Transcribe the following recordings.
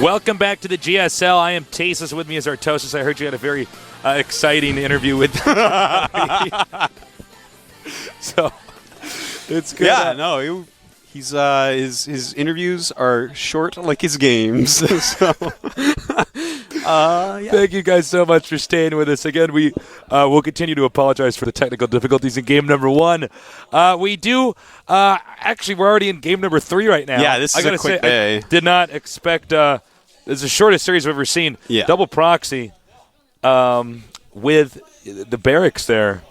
Welcome back to the GSL. I am Tasis. With me is Artosis. I heard you had a very exciting interview with So, it's good. Yeah, no, his interviews are short like his games. So, yeah. Thank you guys so much for staying with us. Again, we will continue to apologize for the technical difficulties in game number 1. We do actually, we're already in game number 3 right now. Yeah, this is a quick day. I did not expect. It's the shortest series I've ever seen. Yeah. Double proxy with the barracks there.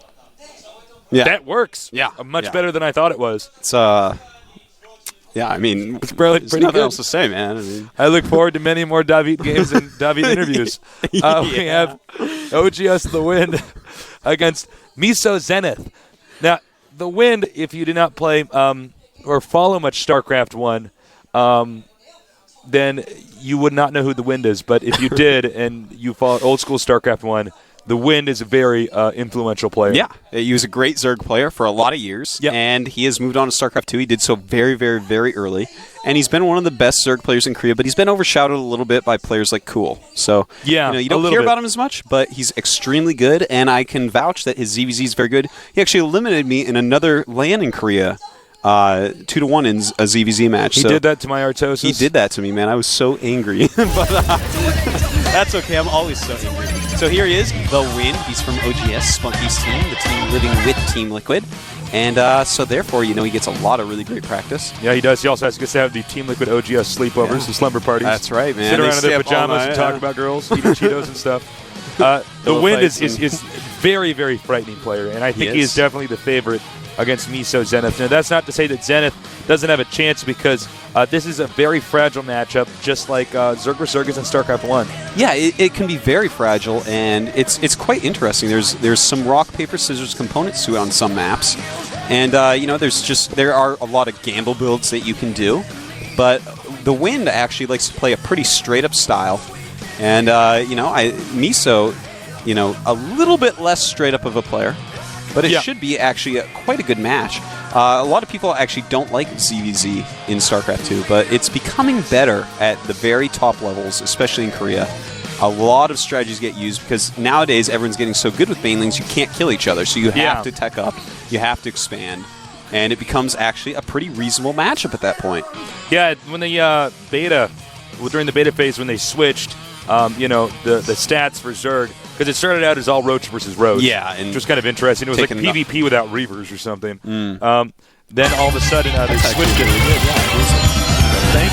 Yeah. That works. Yeah. Much better than I thought it was. It's yeah, I mean, it's pretty nothing good. else to say, man. I mean, I look forward to many more TheWind games and TheWind interviews. We have OGS TheWind against Miso Zenith. Now, TheWind, if you did not play or follow much Starcraft 1, then you would not know who TheWind is. But if you did and you followed old school Starcraft 1, TheWind is a very influential player. Yeah, he was a great Zerg player for a lot of years, and he has moved on to StarCraft 2. He did so very, very, very early, and he's been one of the best Zerg players in Korea, but he's been overshadowed a little bit by players like Cool. So, you don't hear about him as much, but he's extremely good, and I can vouch that his ZVZ is very good. He actually eliminated me in another LAN in Korea, 2-1 in a ZVZ match. He did that to my Artosis? He did that to me, man. I was so angry. But that's okay. I'm always so angry. So here he is, TheWind. He's from OGS, Spunky's team, the team living with Team Liquid. And so therefore, he gets a lot of really great practice. Yeah, he does. He also has to have the Team Liquid OGS sleepovers and slumber parties. That's right, man. Sit around in their pajamas and talk about girls, eating Cheetos and stuff. TheWind is very, very frightening player, and I think he is definitely the favorite against Miso Zenith. Now, that's not to say that Zenith doesn't have a chance, because this is a very fragile matchup, just like Zerg vs. Zerg is in StarCraft 1. Yeah, it can be very fragile, and it's quite interesting. There's some rock, paper, scissors components to it on some maps, and there are a lot of gamble builds that you can do, but TheWind actually likes to play a pretty straight-up style, and Miso, a little bit less straight-up of a player. But it should be actually quite a good match. A lot of people actually don't like ZVZ in StarCraft 2, but it's becoming better at the very top levels, especially in Korea. A lot of strategies get used because nowadays everyone's getting so good with banelings you can't kill each other. So you have to tech up, you have to expand, and it becomes actually a pretty reasonable matchup at that point. Yeah, when the during the beta phase when they switched, the stats for Zerg, because it started out as all Roach versus Roach. Yeah. Which was kind of interesting. It was like PvP without Reavers or something. Then all of a sudden they switched it. Thank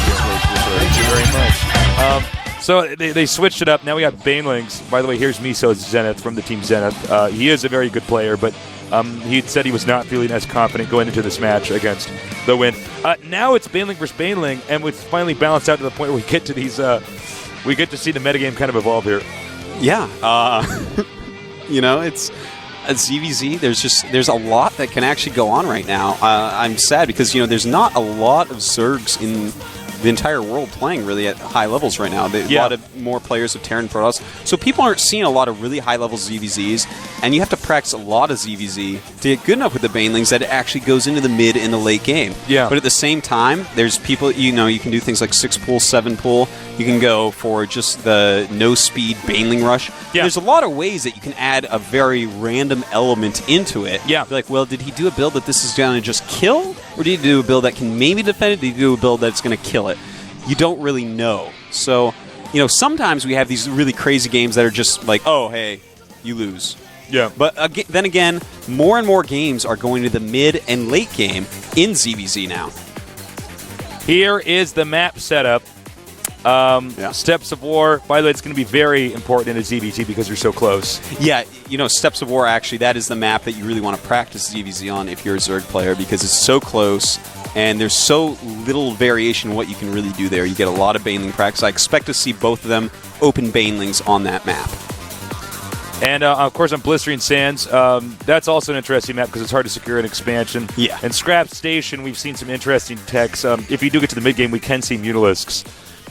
you very much. So they switched it up. Now we got Banelings. By the way, here's Miso Zenith from the team Zenith. He is a very good player, but he said he was not feeling as confident going into this match against TheWind. Now it's Baneling versus Baneling, and it's finally balanced out to the point where we get to these. We get to see the metagame kind of evolve here. Yeah, it's a ZVZ. There's a lot that can actually go on right now. I'm sad because there's not a lot of Zergs in the entire world playing really at high levels right now. A lot of more players of Terran Protoss. So people aren't seeing a lot of really high-level ZVZs, and you have to practice a lot of ZVZ to get good enough with the Banelings that it actually goes into the mid and the late game. Yeah. But at the same time, there's people, you can do things like 6-pool, 7-pool. You can go for just the no-speed Baneling rush. Yeah. There's a lot of ways that you can add a very random element into it. Yeah. Be like, well, did he do a build that this is going to just kill? Or did he do a build that can maybe defend it? Did he do a build that's going to kill it? You don't really know. So, sometimes we have these really crazy games that are just like, oh, hey, you lose. Yeah. But then again, more and more games are going to the mid and late game in ZVZ now. Here is the map setup. Steps of War. By the way, it's going to be very important in a ZVZ because you're so close. Yeah, Steps of War, actually, that is the map that you really want to practice ZVZ on if you're a Zerg player because it's so close and there's so little variation in what you can really do there. You get a lot of Baneling practice. I expect to see both of them open Banelings on that map. And, of course, on Blistering Sands, that's also an interesting map because it's hard to secure an expansion. Yeah. And Scrap Station, we've seen some interesting techs. If you do get to the mid-game, we can see Mutalisks.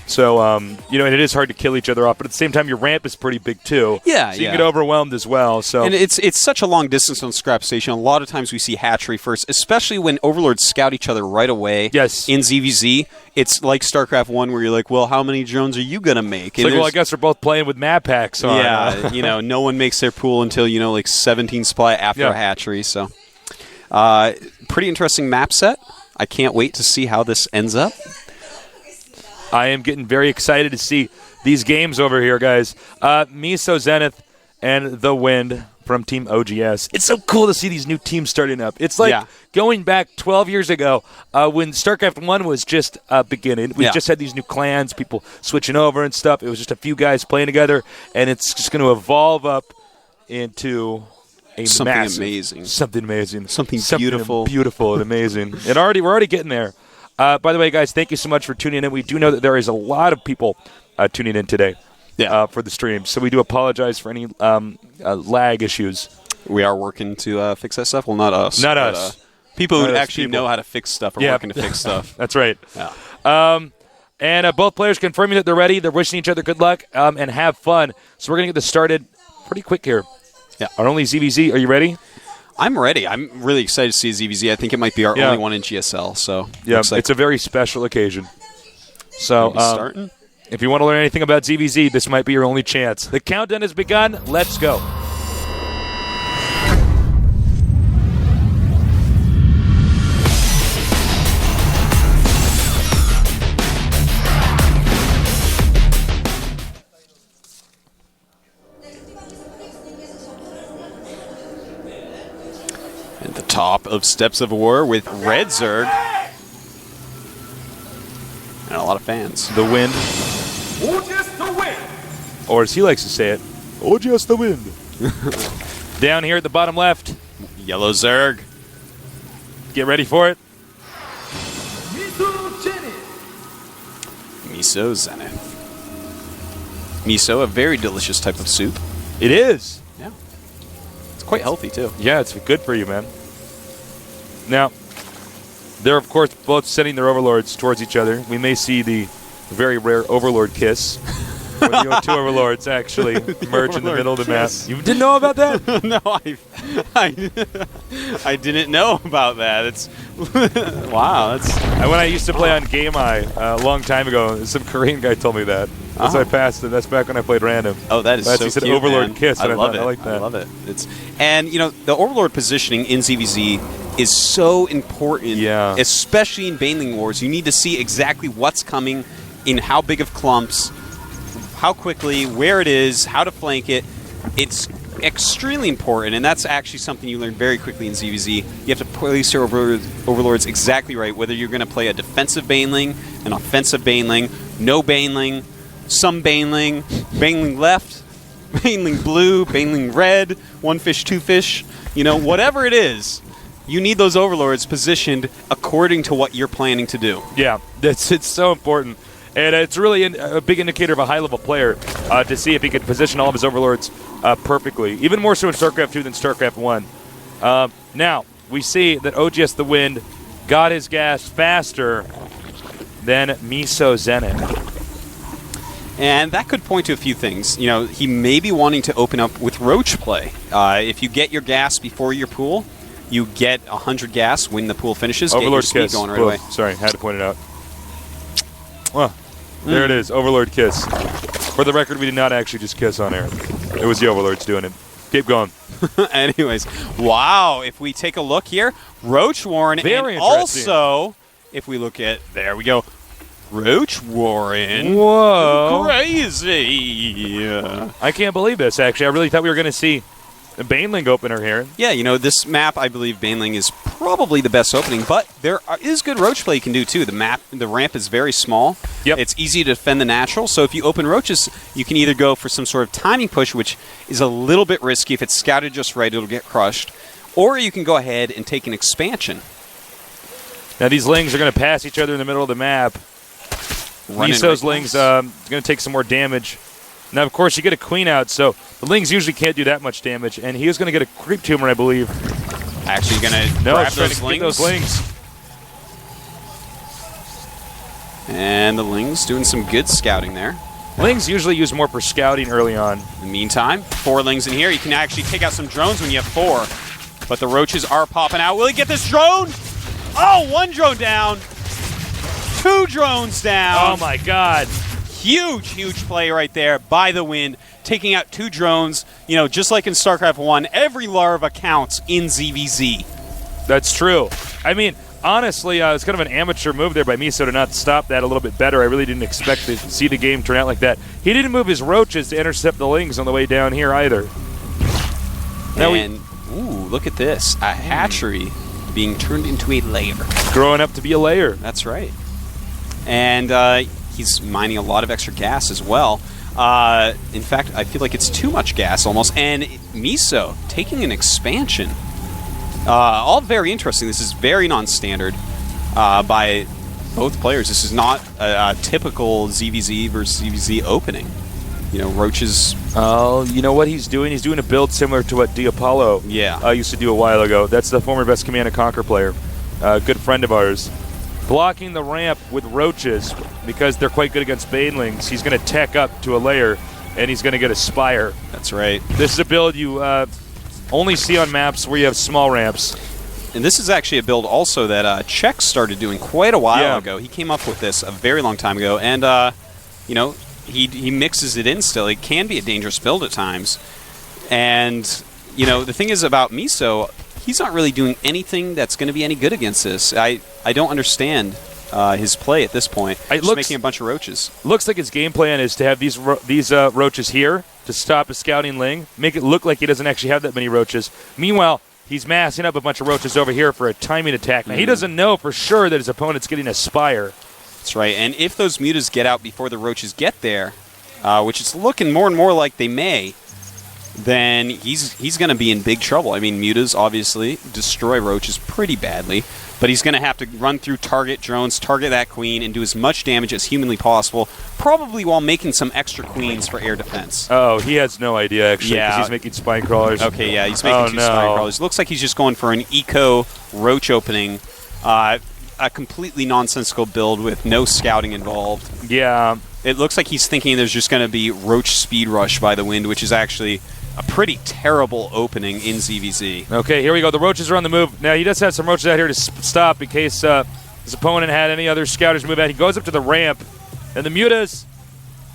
So, you know, and it is hard to kill each other off, but at the same time, your ramp is pretty big, too. Yeah, so you get overwhelmed as well. So, and it's such a long distance on Scrap Station. A lot of times we see hatchery first, especially when Overlords scout each other right away. Yes. In ZVZ, it's like StarCraft 1 where you're like, well, how many drones are you going to make? It's like, well, I guess they're both playing with map packs on. Yeah, you know, no one makes their pool until, you know, like 17 supply after a hatchery. So, pretty interesting map set. I can't wait to see how this ends up. I am getting very excited to see these games over here, guys. Miso, Zenith, and TheWind from Team OGS. It's so cool to see these new teams starting up. It's like going back 12 years ago when StarCraft 1 was just beginning. We just had these new clans, people switching over and stuff. It was just a few guys playing together, and it's just going to evolve up into something amazing. Something beautiful. Beautiful and amazing. And we're already getting there. By the way, guys, thank you so much for tuning in. We do know that there is a lot of people tuning in today for the stream, so we do apologize for any lag issues. We are working to fix that stuff. Well, not us. Not us. People who actually know how to fix stuff are working to fix stuff. That's right. Yeah. And both players confirming that they're ready. They're wishing each other good luck and have fun. So we're going to get this started pretty quick here. Yeah. Our only ZVZ. Are you ready? I'm ready. I'm really excited to see ZVZ. I think it might be our only one in GSL. So it's a very special occasion. So starting. If you want to learn anything about ZVZ, this might be your only chance. The countdown has begun. Let's go. At the top of Steps of War with Red Zerg. And a lot of fans. TheWind. Or as he likes to say it, oh, just the wind. Down here at the bottom left. Yellow Zerg. Get ready for it. Miso Zenith. Miso, a very delicious type of soup. It is. Yeah. It's quite healthy, too. Yeah, it's good for you, man. Now, they're, of course, both sending their overlords towards each other. We may see the very rare overlord kiss. Where the two overlords actually merge in the middle of the map. You didn't know about that? No, I didn't know about that. It's wow. That's when I used to play on Game Eye a long time ago. Some Korean guy told me that. As I passed it. That's back when I played random. Oh, that is so he said cute, overlord man. kiss. I love it. I like that. I love it. And you know the overlord positioning in ZVZ is so important. Yeah. Especially in Baneling Wars, you need to see exactly what's coming, in how big of clumps, how quickly, where it is, how to flank it. It's extremely important, and that's actually something you learn very quickly in ZVZ. You have to place your overlords exactly right, whether you're going to play a defensive Baneling, an offensive Baneling, no Baneling, some Baneling, Baneling left, Baneling blue, Baneling red, one fish, two fish, you know, whatever it is. You need those overlords positioned according to what you're planning to do. Yeah, it's so important. And it's really a big indicator of a high-level player to see if he can position all of his overlords perfectly. Even more so in StarCraft 2 than StarCraft 1. Now, we see that OGS TheWind got his gas faster than Miso Zenith. And that could point to a few things. You know, he may be wanting to open up with Roach play. If you get your gas before your pool, you get 100 gas when the pool finishes. Overlord get your kiss. Going right away. Sorry, had to point it out. Well, there it is, Overlord kiss. For the record, we did not actually just kiss on air. It was the Overlords doing it. Keep going. Anyways, wow, if we take a lolook here, Roach Warren, Very and also, if we look at, there we go, Roach Warren. Whoa. Crazy. I can't believe this, actually. I really thought we were going to see a Baneling opener here. Yeah, you know, this map, I believe Baneling is probably the best opening, but there is good Roach play you can do, too. The ramp is very small. Yep. It's easy to defend the natural, so if you open Roaches, you can either go for some sort of timing push, which is a little bit risky. If it's scouted just right, it'll get crushed. Or you can go ahead and take an expansion. Now, these Lings are going to pass each other in the middle of the map. Miso's Lings going to take some more damage. Now, of course, you get a Queen out, so the Lings usually can't do that much damage, and he is going to get a Creep Tumor, I believe. Actually going to no, grab trying to get those Lings. And the Ling's doing some good scouting there. Lings usually use more for scouting early on. In the meantime, 4 Lings in here. You can actually take out some drones when you have 4. But the roaches are popping out. Will he get this drone? Oh, 1 drone down. 2 drones down. Oh, my God. Huge, huge play right there by TheWind. Taking out 2 drones. You know, just like in StarCraft 1, every larva counts in ZVZ. That's true. I mean, honestly, it's kind of an amateur move there by Miso to not stop that a little bit better. I really didn't expect to see the game turn out like that. He didn't move his roaches to intercept the Lings on the way down here either. Now ooh, look at this. A hatchery being turned into a lair. Growing up to be a lair. That's right. And he's mining a lot of extra gas as well. In fact, I feel like it's too much gas almost. And Miso taking an expansion. All very interesting. This is very non-standard by both players. This is not a typical ZVZ versus ZVZ opening. You know, roaches. Oh, you know what he's doing? He's doing a build similar to what Diapollo used to do a while ago. That's the former best Command & Conquer player. Good friend of ours. Blocking the ramp with roaches because they're quite good against banelings. He's going to tech up to a layer, and he's going to get a spire. That's right. This is a build you only see on maps where you have small ramps. And this is actually a build also that Czech started doing quite a while ago. He came up with this a very long time ago, and you know, he mixes it in still. It can be a dangerous build at times. And you know, the thing is about Miso, he's not really doing anything that's going to be any good against this. I don't understand his play at this point. Just making a bunch of roaches. Looks like his game plan is to have these roaches here to stop a scouting Ling, make it look like he doesn't actually have that many roaches. Meanwhile, he's massing up a bunch of roaches over here for a timing attack. Now, he doesn't know for sure that his opponent's getting a spire. That's right. And if those mutas get out before the roaches get there, which it's looking more and more like they may, then he's going to be in big trouble. I mean, mutas obviously destroy roaches pretty badly, but he's going to have to run through target drones, target that queen, and do as much damage as humanly possible, probably while making some extra queens for air defense. Oh, he has no idea, actually, because he's making spine crawlers. Okay, yeah, he's making 2 spine crawlers. Looks like he's just going for an eco roach opening, a completely nonsensical build with no scouting involved. Yeah. It looks like he's thinking there's just going to be roach speed rush by TheWind, which is actually a pretty terrible opening in ZVZ. Okay, here we go. The roaches are on the move. Now, he does have some roaches out here to stop in case his opponent had any other scouters move out. He goes up to the ramp, and the mutas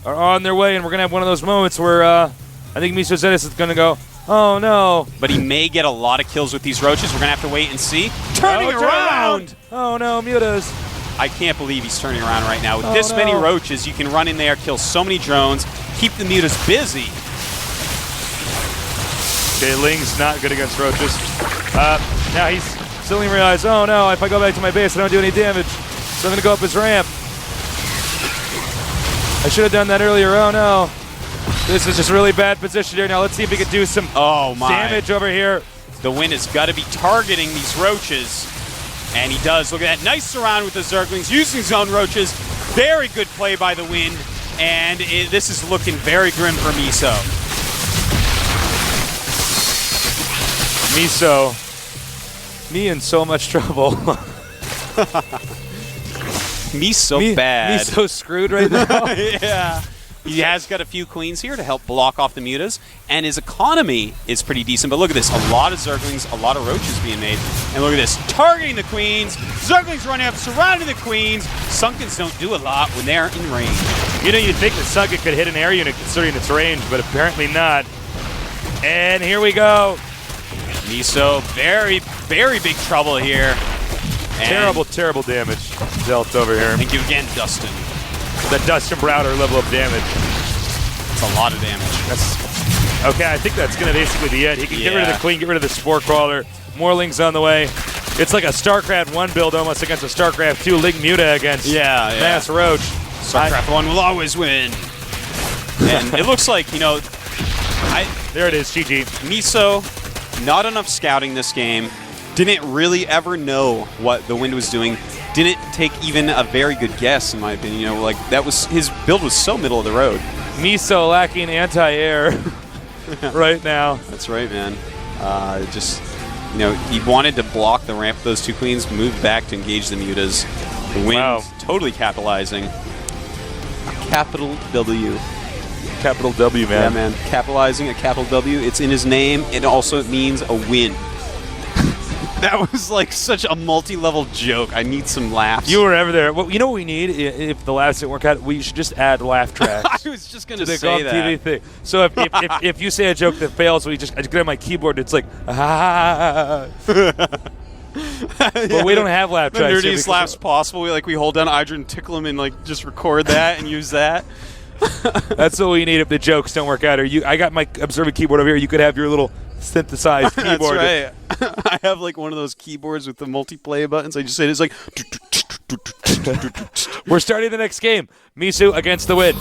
are on their way, and we're going to have one of those moments where I think Miso Zetis is going to go, oh, no. But he may get a lot of kills with these roaches. We're going to have to wait and see. Turning around! Oh, no, mutas. I can't believe he's turning around right now. With this many roaches, you can run in there, kill so many drones, keep the mutas busy. Okay, Ling's not good against roaches. Now he's suddenly realized, oh no, if I go back to my base, I don't do any damage. So I'm going to go up his ramp. I should have done that earlier. Oh no. This is just really bad position here. Now let's see if he can do some damage over here. TheWind has got to be targeting these roaches. And he does. Look at that. Nice surround with the Zerglings, using zone roaches. Very good play by TheWind. And this is looking very grim for Miso. Miso, me in so much trouble. Miso bad. Miso screwed right now. Yeah. He has got a few queens here to help block off the mutas, and his economy is pretty decent. But look at this, a lot of Zerglings, a lot of roaches being made. And look at this, targeting the queens, Zerglings running up, surrounding the queens. Sunkens don't do a lot when they're in range. You know, you'd think that Sunken could hit an air unit considering its range, but apparently not. And here we go. Miso, very, very big trouble here. And terrible, terrible damage dealt over here. Thank you again, Dustin. The Dustin Browder level of damage. It's a lot of damage. Okay, I think that's going to basically be it. He can get rid of the queen, get rid of the spore crawler. More Lings on the way. It's like a StarCraft 1 build almost against a StarCraft 2 Ling Muta against Mass Roach. StarCraft 1 will always win. And it looks like, you know, there it is, GG. Miso, not enough scouting this game. Didn't really ever know what TheWind was doing. Didn't take even a very good guess, in my opinion. You know, like that was his build was so middle of the road. Miso lacking anti-air right now. That's right, man. Just, you know, he wanted to block the ramp of those 2 queens, moved back to engage the mutas. TheWind totally capitalizing. Capital W. Capital W, man. Yeah, man. Capitalizing a capital W. It's in his name. It also means a win. That was like such a multi-level joke. I need some laughs. You were ever there. Well, you know what we need? If the laughs didn't work out, we should just add laugh tracks. I was just going to the say GOMTV that. thing. So if you say a joke that fails, I just get on my keyboard. It's like, ah. But we don't have laugh The tracks. nerdiest laughs possible. We hold down Idra and tickle him and like just record that and use that. That's what we need if the jokes don't work out. Or I got my observant keyboard over here. You could have your little synthesized keyboard. That's right. I have like one of those keyboards with the multiplayer buttons. I just say it's like. We're starting the next game. Miso against TheWind.